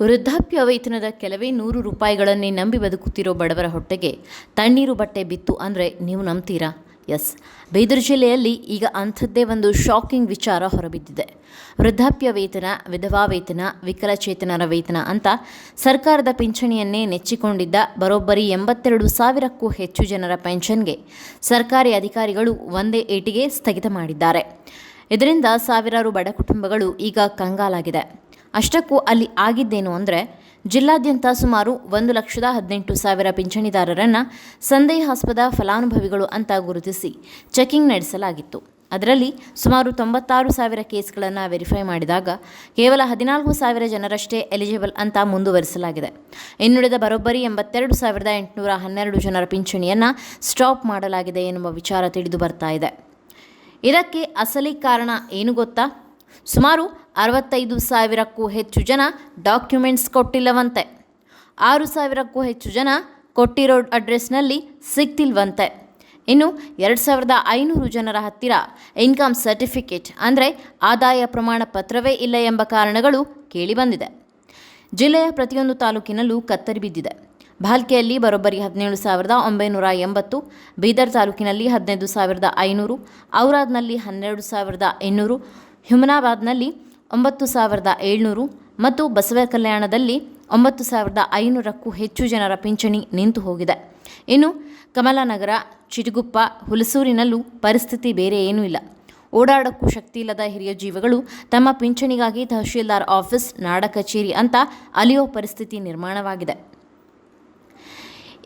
ವೃದ್ಧಾಪ್ಯ ವೇತನದ ಕೆಲವೇ 100 ರೂಪಾಯಿಗಳನ್ನೇ ನಂಬಿ ಬದುಕುತ್ತಿರೋ ಬಡವರ ಹೊಟ್ಟೆಗೆ ತಣ್ಣೀರು ಬಟ್ಟೆ ಬಿತ್ತು ಅಂದರೆ ನೀವು ನಂಬ್ತೀರಾ? ಎಸ್, ಬೀದರ್ ಜಿಲ್ಲೆಯಲ್ಲಿ ಈಗ ಅಂಥದ್ದೇ ಒಂದು ಶಾಕಿಂಗ್ ವಿಚಾರ ಹೊರಬಿದ್ದಿದೆ. ವೃದ್ಧಾಪ್ಯ ವೇತನ, ವಿಧವಾ ವೇತನ, ವಿಕಲಚೇತನರ ವೇತನ ಅಂತ ಸರ್ಕಾರದ ಪಿಂಚಣಿಯನ್ನೇ ನೆಚ್ಚಿಕೊಂಡಿದ್ದ ಬರೋಬ್ಬರಿ 82,000ಕ್ಕೂ ಹೆಚ್ಚು ಜನರ ಪೆನ್ಷನ್ಗೆ ಸರ್ಕಾರಿ ಅಧಿಕಾರಿಗಳು ಒಂದೇ ಏಟಿಗೆ ಸ್ಥಗಿತ ಮಾಡಿದ್ದಾರೆ. ಇದರಿಂದ ಸಾವಿರಾರು ಬಡ ಕುಟುಂಬಗಳು ಈಗ ಕಂಗಾಲಾಗಿದೆ. ಅಷ್ಟಕ್ಕೂ ಅಲ್ಲಿ ಆಗಿದ್ದೇನು ಅಂದರೆ, ಜಿಲ್ಲಾದ್ಯಂತ ಸುಮಾರು 1,18,000 ಪಿಂಚಣಿದಾರರನ್ನು ಸಂದೇಹಾಸ್ಪದ ಫಲಾನುಭವಿಗಳು ಅಂತ ಗುರುತಿಸಿ ಚೆಕಿಂಗ್ ನಡೆಸಲಾಗಿತ್ತು. ಅದರಲ್ಲಿ ಸುಮಾರು 96,000 ಕೇಸ್ಗಳನ್ನು ವೆರಿಫೈ ಮಾಡಿದಾಗ ಕೇವಲ 14,000 ಜನರಷ್ಟೇ ಎಲಿಜಿಬಲ್ ಅಂತ ಮುಂದುವರಿಸಲಾಗಿದೆ. ಇನ್ನುಳಿದ ಬರೋಬ್ಬರಿ 82,812 ಜನರ ಪಿಂಚಣಿಯನ್ನು ಸ್ಟಾಪ್ ಮಾಡಲಾಗಿದೆ ಎನ್ನುವ ವಿಚಾರ ತಿಳಿದು ಬರ್ತಾ ಇದೆ. ಇದಕ್ಕೆ ಅಸಲಿ ಕಾರಣ ಏನು ಗೊತ್ತಾ? ಸುಮಾರು 65,000ಕ್ಕೂ ಹೆಚ್ಚು ಜನ ಡಾಕ್ಯುಮೆಂಟ್ಸ್ ಕೊಟ್ಟಿಲ್ಲವಂತೆ. 6,000ಕ್ಕೂ ಹೆಚ್ಚು ಜನ ಕೊಟ್ಟಿರೋ ಅಡ್ರೆಸ್ನಲ್ಲಿ ಸಿಗ್ತಿಲ್ವಂತೆ. ಇನ್ನು 2,500 ಜನರ ಹತ್ತಿರ ಇನ್ಕಮ್ ಸರ್ಟಿಫಿಕೇಟ್ ಅಂದರೆ ಆದಾಯ ಪ್ರಮಾಣ ಪತ್ರವೇ ಇಲ್ಲ ಎಂಬ ಕಾರಣಗಳು ಕೇಳಿಬಂದಿದೆ. ಜಿಲ್ಲೆಯ ಪ್ರತಿಯೊಂದು ತಾಲೂಕಿನಲ್ಲೂ ಕತ್ತರಿ ಬಿದ್ದಿದೆ. ಭಾಲ್ಕೆಯಲ್ಲಿ ಬರೋಬ್ಬರಿ 17,980, ಬೀದರ್ ತಾಲೂಕಿನಲ್ಲಿ 15,500, ಔರಾದ್ನಲ್ಲಿ 12,800, ಹುಮನಾಬಾದ್ನಲ್ಲಿ 9,700 ಮತ್ತು ಬಸವಕಲ್ಯಾಣದಲ್ಲಿ 9,500ಕ್ಕೂ ಹೆಚ್ಚು ಜನರ ಪಿಂಚಣಿ ನಿಂತು ಹೋಗಿದೆ. ಇನ್ನು ಕಮಲಾನಗರ, ಚಿಟಗುಪ್ಪ, ಹುಲಸೂರಿನಲ್ಲೂ ಪರಿಸ್ಥಿತಿ ಬೇರೆ ಏನೂ ಇಲ್ಲ. ಓಡಾಡೋಕ್ಕೂ ಶಕ್ತಿ ಇಲ್ಲದ ಹಿರಿಯ ಜೀವಗಳು ತಮ್ಮ ಪಿಂಚಣಿಗಾಗಿ ತಹಶೀಲ್ದಾರ್ ಆಫೀಸ್, ನಾಡ ಕಚೇರಿ ಅಂತ ಅಲಿಯೋ ಪರಿಸ್ಥಿತಿ ನಿರ್ಮಾಣವಾಗಿದೆ.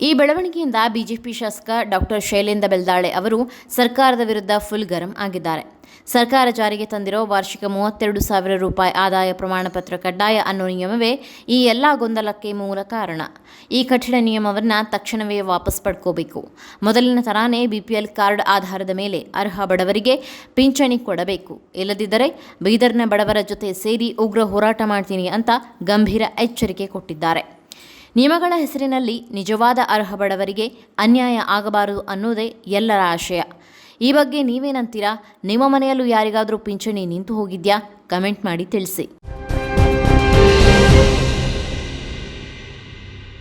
ಈ ಬೆಳವಣಿಗೆಯಿಂದ ಬಿಜೆಪಿ ಶಾಸಕ ಡಾಕ್ಟರ್ ಶೈಲೇಂದ್ರ ಬೆಲ್ದಾಳೆ ಅವರು ಸರ್ಕಾರದ ವಿರುದ್ಧ ಫುಲ್ ಗರಂ ಆಗಿದ್ದಾರೆ. ಸರ್ಕಾರ ಜಾರಿಗೆ ತಂದಿರೋ ವಾರ್ಷಿಕ 32,000 ರೂಪಾಯಿ ಆದಾಯ ಪ್ರಮಾಣ ಪತ್ರ ಕಡ್ಡಾಯ ಅನ್ನೋ ನಿಯಮವೇ ಈ ಎಲ್ಲ ಗೊಂದಲಕ್ಕೆ ಮೂಲ ಕಾರಣ. ಈ ಕಠಿಣ ನಿಯಮವನ್ನು ತಕ್ಷಣವೇ ವಾಪಸ್ ಪಡ್ಕೋಬೇಕು. ಮೊದಲಿನ ತರಾನೇ BPL ಕಾರ್ಡ್ ಆಧಾರದ ಮೇಲೆ ಅರ್ಹ ಬಡವರಿಗೆ ಪಿಂಚಣಿ ಕೊಡಬೇಕು. ಇಲ್ಲದಿದ್ದರೆ ಬೀದರ್ನ ಬಡವರ ಜೊತೆ ಸೇರಿ ಉಗ್ರ ಹೋರಾಟ ಮಾಡ್ತೀನಿ ಅಂತ ಗಂಭೀರ ಎಚ್ಚರಿಕೆ ಕೊಟ್ಟಿದ್ದಾರೆ. ನಿಯಮಗಳ ಹೆಸರಿನಲ್ಲಿ ನಿಜವಾದ ಅರ್ಹ ಬಡವರಿಗೆ ಅನ್ಯಾಯ ಆಗಬಾರದು ಅನ್ನೋದೇ ಎಲ್ಲರ ಆಶಯ. ಈ ಬಗ್ಗೆ ನೀವೇನಂತೀರಾ? ನಿಮ್ಮ ಮನೆಯಲ್ಲೂ ಯಾರಿಗಾದರೂ ಪಿಂಚಣಿ ನಿಂತು ಹೋಗಿದ್ಯಾ? ಕಮೆಂಟ್ ಮಾಡಿ ತಿಳಿಸಿ.